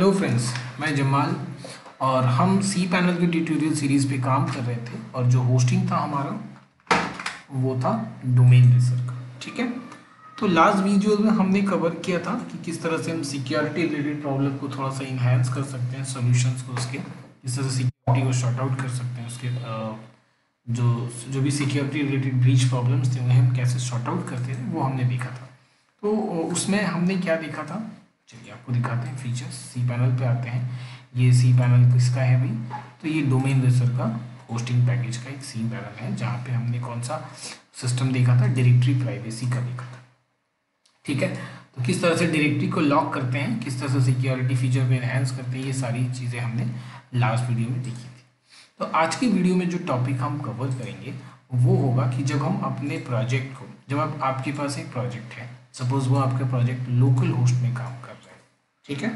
Hello friends, मैं जमाल और हम सी पैनल की ट्यूटोरियल सीरीज़ पे काम कर रहे थे और जो होस्टिंग था हमारा वो था डोमेन रेसर का। ठीक है, तो लास्ट वीडियो में हमने कवर किया था कि किस तरह से हम सिक्योरिटी रिलेटेड प्रॉब्लम को थोड़ा सा इन्हांस कर सकते हैं, सॉल्यूशंस को उसके किस तरह से सिक्योरिटी को शॉर्ट आउट कर सकते हैं, उसके जो भी सिक्योरिटी रिलेटेड ब्रीच प्रॉब्लम्स थे उन्हें हम कैसे शॉर्ट आउट करते थे वो हमने देखा था। तो उसमें हमने क्या देखा था, चलिए आपको दिखाते हैं फीचर्स। सी पैनल पे आते हैं, ये सी पैनल किसका है भाई, तो ये डोमेन रेसर का होस्टिंग पैकेज का एक सी पैनल है जहाँ पे हमने कौन सा सिस्टम देखा था, डायरेक्टरी प्राइवेसी का देखा था। ठीक है, तो किस तरह से डायरेक्टरी को लॉक करते हैं, किस तरह से सिक्योरिटी फीचर को एनहेंस करते हैं, ये सारी चीज़ें हमने लास्ट वीडियो में देखी थी। तो आज की वीडियो में जो टॉपिक हम कवर करेंगे वो होगा कि जब हम अपने प्रोजेक्ट को, जब आपके पास एक प्रोजेक्ट है, सपोज वो आपका प्रोजेक्ट लोकल होस्ट में काम कर रहा है। ठीक है,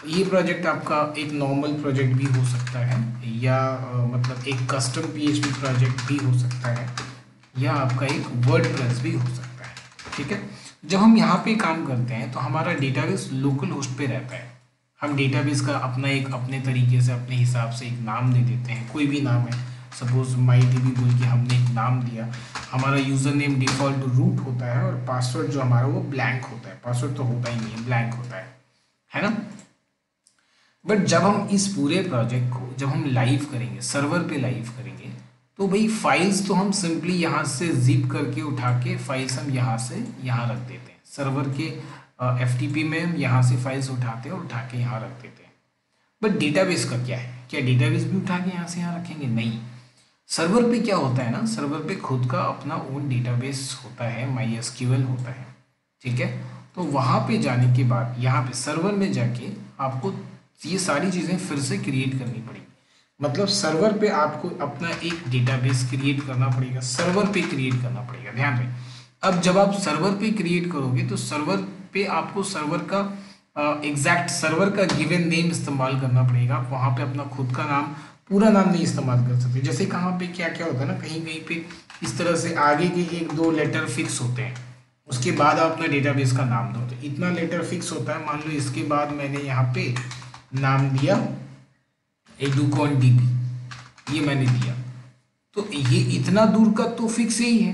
ये प्रोजेक्ट आपका एक नॉर्मल प्रोजेक्ट भी हो सकता है या मतलब एक कस्टम पीएचपी प्रोजेक्ट भी हो सकता है या आपका एक वर्डप्रेस भी हो सकता है। ठीक है, जब हम यहाँ पे काम करते हैं तो हमारा डेटाबेस लोकल होस्ट पे रहता है। हम डेटाबेस का अपने तरीके से अपने हिसाब से एक नाम दे देते हैं, कोई भी नाम है, सपोज MyDB बोल के हमने एक नाम दिया। हमारा यूज़र नेम डिफ़ॉल्ट रूट होता है और पासवर्ड जो हमारा वो ब्लैंक होता है, पासवर्ड तो होता ही नहीं है, ब्लैंक होता है ना। बट जब हम इस पूरे प्रोजेक्ट को जब हम लाइव करेंगे, सर्वर पे लाइव करेंगे, तो भाई फाइल्स तो हम सिंपली यहाँ से जिप करके उठा के फाइल्स हम यहाँ से यहाँ रख देते हैं। सर्वर के FTP में हम यहाँ से फाइल्स उठाते हैं और उठा के यहाँ रख देते हैं। बट डेटाबेस का क्या है, क्या डेटाबेस भी उठा के यहाँ से यहाँ रखेंगे? नहीं। सर्वर पे क्या होता है ना, सर्वर पे खुद का अपना ओन डेटाबेस होता है, MySQL होता है। ठीक है, तो वहाँ पे जाने के बाद यहाँ पे सर्वर में जाके आपको ये सारी चीज़ें फिर से क्रिएट करनी पड़ेगी। मतलब सर्वर पे आपको अपना एक डेटाबेस क्रिएट करना पड़ेगा, सर्वर पे क्रिएट करना पड़ेगा। ध्यान रहे, अब जब आप सर्वर पे क्रिएट करोगे तो सर्वर पे आपको सर्वर का एग्जैक्ट सर्वर का गिवन नेम इस्तेमाल करना पड़ेगा। आप वहाँ पे अपना खुद का नाम, पूरा नाम नहीं इस्तेमाल कर सकते। जैसे कहाँ पे क्या क्या होता है ना, कहीं कहीं पे इस तरह से आगे के 1-2 लेटर फिक्स होते हैं, उसके बाद आप अपना डेटाबेस का नाम दो, तो इतना लेटर फिक्स होता है। मान लो इसके बाद मैंने यहाँ पे नाम दिया educon-db, ये मैंने दिया, तो ये इतना दूर का तो फिक्स ही है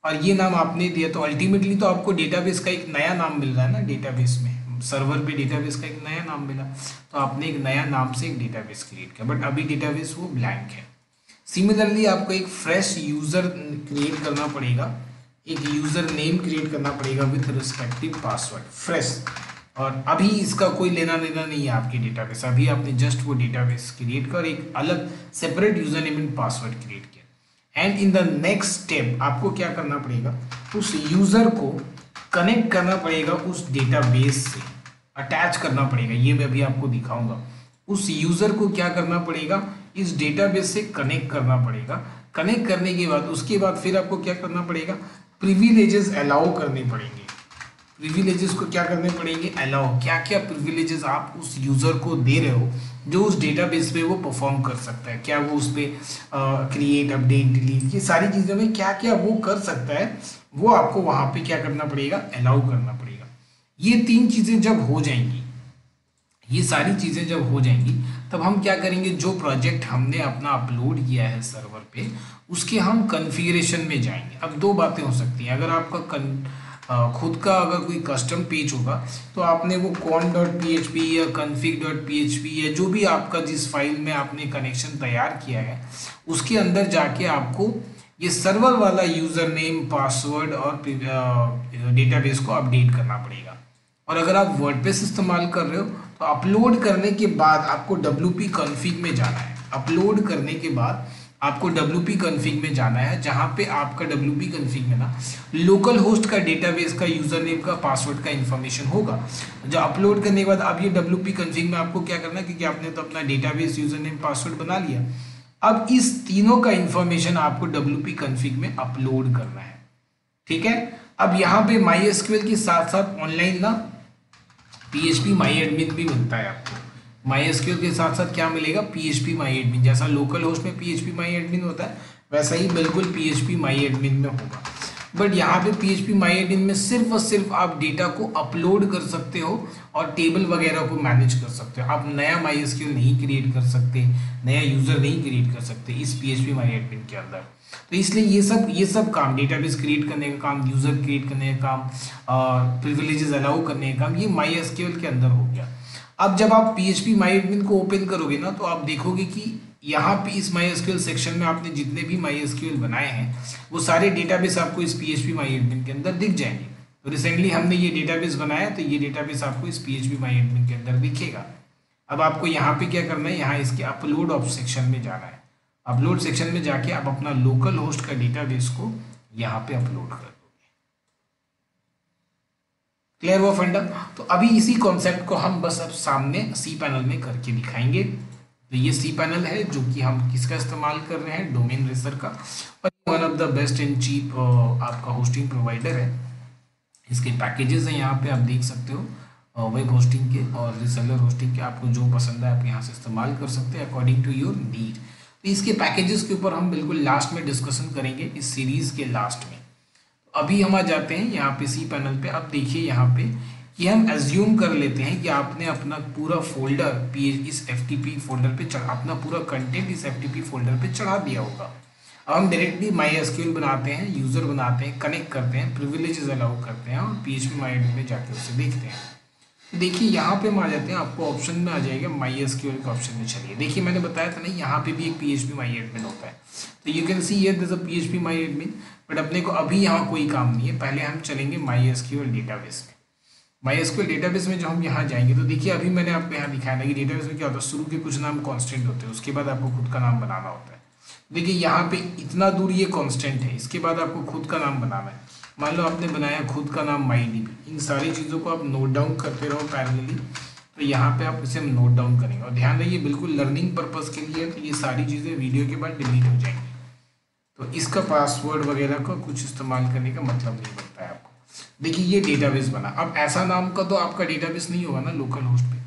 और ये नाम आपने दिया, तो अल्टीमेटली तो आपको डेटाबेस का एक नया नाम मिल रहा है ना। डेटाबेस में सर्वर पे डेटाबेस का एक नया नाम मिला, तो आपने एक नया नाम से एक डेटाबेस क्रिएट किया, बट अभी डेटाबेस वो ब्लैंक है। सिमिलरली आपको एक फ्रेश यूज़र क्रिएट करना पड़ेगा, एक यूज़र नेम क्रिएट करना पड़ेगा विथ रिस्पेक्टिव पासवर्ड, फ्रेश। और अभी इसका कोई लेना देना नहीं है आपके डेटाबेस, अभी आपने जस्ट वो डेटाबेस क्रिएट कर एक अलग separate user name and password create किया। And in the next step आपको क्या करना पड़ेगा, उस यूज़र को कनेक्ट करना पड़ेगा, उस डेटाबेस से अटैच करना पड़ेगा। ये मैं अभी आपको दिखाऊंगा। उस यूज़र को क्या करना पड़ेगा, इस डेटाबेस से कनेक्ट करना पड़ेगा। कनेक्ट करने के बाद उसके बाद फिर आपको क्या करना पड़ेगा, प्रिविलेजेस अलाउ करने पड़ेंगे। प्रिविलेजेस को क्या करने पड़ेंगे, अलाउ। क्या क्या प्रिविलेजेस आप उस यूज़र को दे रहे हो जो उस डेटाबेस पे वो परफॉर्म कर सकता है, क्या वो उस पर क्रिएट, अपडेट, डिलीट, ये सारी चीज़ों में क्या क्या वो कर सकता है, वो आपको वहाँ पे क्या करना पड़ेगा, अलाउ करना पड़ेगा। ये 3 चीज़ें जब हो जाएंगी, ये सारी चीज़ें जब हो जाएंगी, तब हम क्या करेंगे, जो प्रोजेक्ट हमने अपना अपलोड किया है सर्वर पे, उसके हम कन्फिगरेशन में जाएंगे। अब 2 बातें हो सकती हैं, अगर आपका खुद का अगर कोई कस्टम पेज होगा तो आपने वो con.php या config.php या जो भी आपका जिस फाइल में आपने कनेक्शन तैयार किया है उसके अंदर जाके आपको ये सर्वर वाला यूज़र नेम, पासवर्ड और डेटाबेस को अपडेट करना पड़ेगा। और अगर आप वर्डप्रेस इस्तेमाल कर रहे हो तो अपलोड करने के बाद आपको WP config में जाना है। अपलोड करने के बाद आपको WP config में जाना है, जहाँ पे आपका WP config में ना लोकल होस्ट का, डेटाबेस का, यूज़र नेम का, पासवर्ड का इन्फॉर्मेशन होगा। जो अपलोड करने के बाद अब ये WP config में आपको क्या करना है, क्योंकि आपने तो अपना डेटाबेस, यूज़र नेम, पासवर्ड बना लिया, अब इस तीनों का इन्फॉर्मेशन आपको WP config में अपलोड करना है। ठीक है, अब यहाँ पे MySQL के साथ साथ ऑनलाइन ना PHP MyAdmin भी मिलता है आपको। MySQL के साथ साथ क्या मिलेगा, PHP MyAdmin। जैसा लोकल होस्ट में PHP MyAdmin होता है वैसा ही बिल्कुल PHP MyAdmin में होगा। बट यहाँ पे PHP MyAdmin में सिर्फ और सिर्फ आप डेटा को अपलोड कर सकते हो और टेबल वगैरह को मैनेज कर सकते हो। आप नया MySQL नहीं क्रिएट कर सकते, नया यूजर नहीं क्रिएट कर सकते इस PHP MyAdmin के अंदर। तो इसलिए ये सब काम, डेटाबेस क्रिएट करने का काम, यूजर क्रिएट करने का काम, प्रिविलेजेस अलाउ करने का काम, ये MySQL के अंदर हो गया। अब जब आप PHP MyAdmin को ओपन करोगे ना, तो आप देखोगे कि यहाँ पे इस MySQL सेक्शन में आपने जितने भी MySQL बनाए हैं वो सारे डेटाबेस आपको इस PHP MyAdmin के अंदर दिख जाएंगे। तो रिसेंटली हमने ये डेटाबेस बनाया, तो ये डेटाबेस आपको इस PHP MyAdmin के अंदर दिखेगा। अब आपको यहाँ पे क्या करना है, यहाँ इसके अपलोड ऑफ सेक्शन में जाना है। अपलोड सेक्शन में जाके आप अपना लोकल होस्ट का डेटाबेस को यहाँ पे अपलोड कर दोगे। क्लियर हुआ फंडा? तो अभी इसी कॉन्सेप्ट को हम बस अब सामने सी पैनल में करके दिखाएंगे। तो ये सी पैनल है जो कि हम किसका इस्तेमाल कर रहे हैं, डोमेन रेसर का, और one of the best and cheap आपका होस्टिंग प्रोवाइडर है। इसके पैकेजेस हैं यहाँ पे आप देख सकते हो, वेब होस्टिंग के और रिसेलर होस्टिंग के, आपको जो पसंद है आप यहाँ से इस्तेमाल कर सकते हैं अकॉर्डिंग टू योर नीड। तो इसके पैकेजेस के ऊपर हम बिल्कुल लास्ट में डिस्कशन करेंगे, इस सीरीज के लास्ट में। तो अभी हम आ जाते हैं यहाँ पे सी पैनल पे। अब देखिए यहाँ पे कि हम एज्यूम कर लेते हैं कि आपने अपना पूरा फोल्डर इस FTP फोल्डर पे अपना पूरा कंटेंट इस FTP फोल्डर पे चढ़ा दिया होगा। अब हम डायरेक्टली MySQL बनाते हैं, यूज़र बनाते हैं, कनेक्ट करते हैं, प्रिविलेजेस अलाउ करते हैं और PHP MyAdmin में जाके उसे देखते हैं। देखिए यहाँ पे हम आ जाते हैं, आपको ऑप्शन में आ जाएगा MySQL के ऑप्शन में। चलिए देखिए, मैंने बताया था ना यहाँ पे भी एक PHP MyAdmin होता है। तो you can see here there is a PHP MyAdmin, but अपने को अभी यहाँ कोई काम नहीं है। पहले हम चलेंगे MySQL डेटाबेस में। MySQL डेटाबेस में जो हम यहाँ जाएंगे, तो देखिए अभी मैंने आपको यहाँ दिखाया ना कि डेटाबेस में क्या होता है, शुरू के कुछ नाम कॉन्स्टेंट होते हैं, उसके बाद आपको खुद का नाम बनाना होता है। देखिए यहाँ पे इतना दूर ये कॉन्स्टेंट है, इसके बाद आपको खुद का नाम बनाना है। मान लो आपने बनाया खुद का नाम MyDB, इन सारी चीज़ों को आप नोट डाउन करते रहो पैरेलली। तो यहाँ पे आप इसे नोट डाउन करेंगे और ध्यान रखिए बिल्कुल लर्निंग पर्पज़ के लिए, तो ये सारी चीज़ें वीडियो के बाद डिलीट हो जाएंगी। तो इसका पासवर्ड वगैरह का कुछ इस्तेमाल करने का मतलब नहीं बनता है आपको। देखिए ये डेटाबेस बना, अब ऐसा नाम का तो आपका डेटाबेस नहीं होगा ना लोकल होस्ट पे।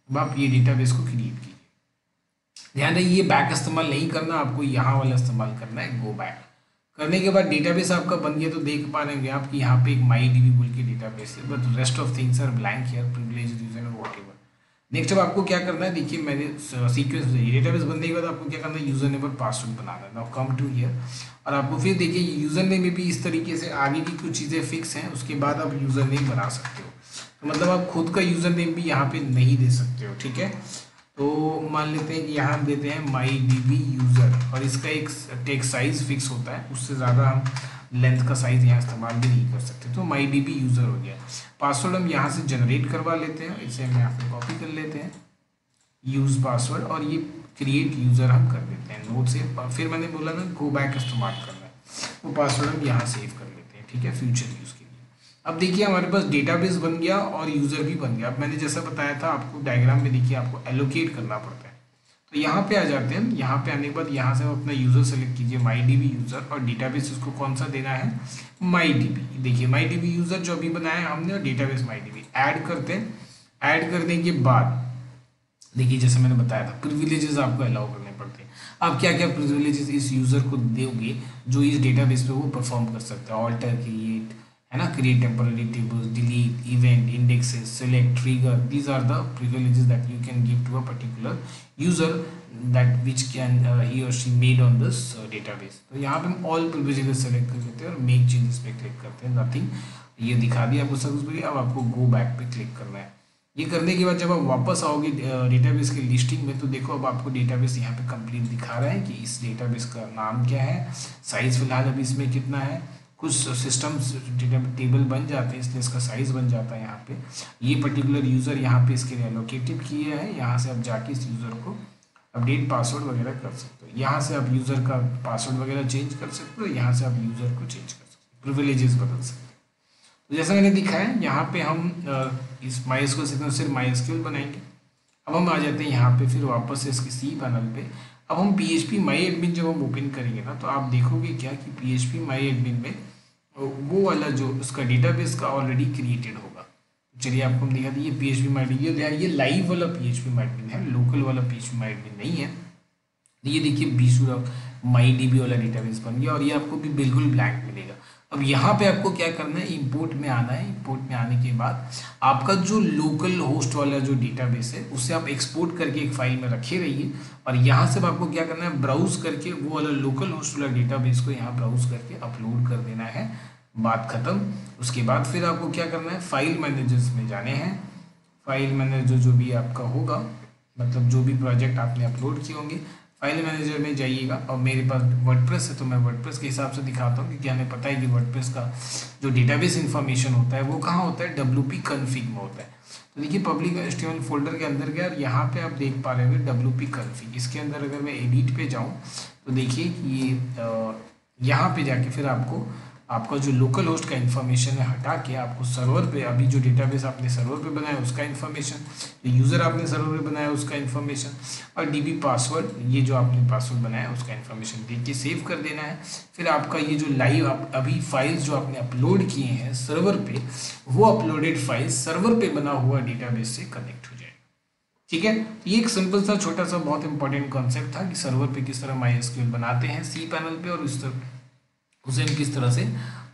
अब आप ये डेटाबेस को क्रिएट कीजिए। ध्यान रखिए ये बैक इस्तेमाल नहीं करना, आपको यहाँ वाला इस्तेमाल करना है, गो बैक। करने के बाद डेटाबेस आपका बन गया, तो देख पा रहे आप कि यहाँ पे एक MyDB बोल के डेटाबेस है, but rest of things are blank here, privilege user and whatever. Next अब आपको क्या करना है, देखिए मैंने सीक्वेंस डेटाबेस बनने के बाद आपको क्या करना है, यूजर नेम और पासवर्ड बनाना है। नाउ कम टू हियर, और आपको फिर देखिए यूजर नेम में भी इस तरीके से आगे की कुछ चीज़ें फिक्स हैं, उसके बाद आप यूजर नेम बना सकते हो। तो मतलब आप खुद का यूजर नेम भी यहाँ पे नहीं दे सकते हो, ठीक है। तो मान लेते हैं कि यहाँ हम देते हैं MyDB यूज़र, और इसका एक टेक्स्ट साइज फिक्स होता है, उससे ज़्यादा हम लेंथ का साइज यहाँ इस्तेमाल भी नहीं कर सकते। तो MyDB यूज़र हो गया। पासवर्ड हम यहाँ से जनरेट करवा लेते हैं, इसे हम यहाँ पे कॉपी कर लेते हैं, यूज़ पासवर्ड, और ये क्रिएट यूज़र हम कर देते हैं नोट से। फिर मैंने बोला ना गो बैक इस्तेमाल करना है, वो पासवर्ड हम यहाँ सेव कर लेते हैं, ठीक है, फ्यूचर यूज़ के लिए। अब देखिए हमारे पास डेटाबेस बन गया और यूज़र भी बन गया। अब मैंने जैसा बताया था आपको डायग्राम में, देखिए आपको एलोकेट करना पड़ता है। तो यहाँ पे आ जाते हैं, यहाँ पे आने के बाद यहाँ से हम अपना यूज़र सेलेक्ट कीजिए, MyDB यूज़र, और डेटाबेस इसको कौन सा देना है, MyDB। देखिए MyDB यूज़र जो अभी बनाया है हमने, और डेटाबेस MyDB ऐड करते हैं। ऐड करने के बाद देखिए जैसे मैंने बताया था प्रिविलेजेस आपको अलाउ करने पड़ते हैं। आप क्या क्या प्रिविलेजेस इस यूज़र को दोगे जो इस डेटाबेस पे वो परफॉर्म कर सकता है, ऑल्टर, क्रिएट, है ना, create temporary tables, delete, event, indexes, select, trigger, these are the privileges that you can give to a particular user that which can he or she made on this database। तो यहाँ पे हम all privileges select कर लेते हैं और make changes पे click करते हैं, नथिंग, ये दिखा दिया आपको सक्सेसफुली। अब आपको गो बैक पे क्लिक करना है। ये करने के बाद जब आप वापस आओगे डेटाबेस की लिस्टिंग में, तो देखो अब आपको डेटाबेस यहाँ पे कंप्लीट दिखा रहा है कि इस डेटाबेस का नाम क्या है, साइज फिलहाल अभी इसमें कितना है। कुछ सिस्टम्स टेबल बन जाते हैं इसलिए इसका साइज़ बन जाता है। यहाँ पे ये पर्टिकुलर यूज़र यहाँ पे इसके लिए एलोकेटेड किए हैं। यहाँ से आप जाके इस यूज़र को अपडेट पासवर्ड वगैरह कर सकते हो। यहाँ से आप यूज़र का पासवर्ड वगैरह चेंज कर सकते हो, यहाँ से आप यूज़र को चेंज कर सकते हो, प्रिविलेजेस बदल सकते हो। तो जैसा मैंने दिखाया यहाँ पे हम इस MySQL से सिर्फ MySQL बनाएंगे। अब हम आ जाते हैं यहाँ पे फिर वापस से इसकी सी पैनल पे। अब हम PHP MyAdmin जब हम ओपन करेंगे ना, तो आप देखोगे क्या कि PHP MyAdmin में वो वाला जो उसका डेटाबेस का ऑलरेडी क्रिएटेड होगा। चलिए आपको हम दिखा दिए PHP MyAdmin, ये लाइव वाला PHP MyAdmin है, लोकल वाला PHP MyAdmin नहीं है। ये देखिए बीशूरा MyDB वाला डेटाबेस बन गया और ये आपको भी बिल्कुल ब्लैंक मिलेगा। अब यहाँ पे आपको क्या करना है, इंपोर्ट में आना है। इंपोर्ट में आने के बाद आपका जो लोकल होस्ट वाला जो डेटाबेस है उसे आप एक्सपोर्ट करके एक फाइल में रखे रहिए, और यहाँ से आपको क्या करना है, ब्राउज करके वो वाला लोकल होस्ट वाला डेटाबेस को यहाँ ब्राउज करके अपलोड कर देना है। बात खत्म। उसके बाद फिर आपको क्या करना है, फाइल मैनेजर्स में जाने हैं। फाइल मैनेजर जो भी आपका होगा, मतलब जो भी प्रोजेक्ट आपने अपलोड किए होंगे, फाइल मैनेजर में जाइएगा। और मेरे पास वर्डप्रेस है तो मैं वर्डप्रेस के हिसाब से दिखाता हूँ, क्योंकि हमें पता है कि वर्डप्रेस का जो डेटाबेस इन्फॉर्मेशन होता है वो कहाँ होता है, WP config में होता है। तो देखिए पब्लिक HTML फोल्डर के अंदर गया, और यहाँ पे आप देख पा रहे होंगे WP config। इसके अंदर अगर मैं एडिट पे जाऊँ तो देखिए कि ये यहाँ पे जाके फिर आपका जो लोकल होस्ट का इन्फॉर्मेशन है हटा के आपको सर्वर पे, अभी जो डेटाबेस आपने सर्वर पे बनाया उसका इन्फॉर्मेशन, जो यूज़र आपने सर्वर पे बनाया उसका इन्फॉर्मेशन, और DB पासवर्ड, ये जो आपने पासवर्ड बनाया उसका इन्फॉर्मेशन देख के सेव कर देना है। फिर आपका ये जो लाइव आप अभी फाइल्स जो आपने अपलोड किए हैं सर्वर पे, वो अपलोडेड फाइल सर्वर पे बना हुआ डेटाबेस से कनेक्ट हो जाएगा। ठीक है, तो ये एक सिंपल सा छोटा सा बहुत इंपॉर्टेंट कॉन्सेप्ट था कि सर्वर पे किस तरह MySQL बनाते हैं सी पैनल पे, और उसे हम किस तरह से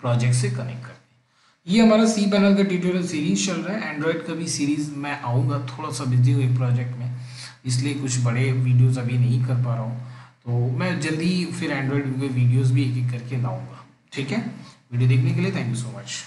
प्रोजेक्ट से कनेक्ट करते हैं। ये हमारा सी पैनल का ट्यूटोरियल सीरीज चल रहा है। एंड्रॉयड का भी सीरीज मैं आऊँगा, थोड़ा सा बिजी हुए प्रोजेक्ट में, इसलिए कुछ बड़े वीडियोस अभी नहीं कर पा रहा हूँ। तो मैं जल्दी फिर एंड्रॉयड के वीडियोस भी एक एक करके लाऊंगा। ठीक है, वीडियो देखने के लिए थैंक यू सो मच।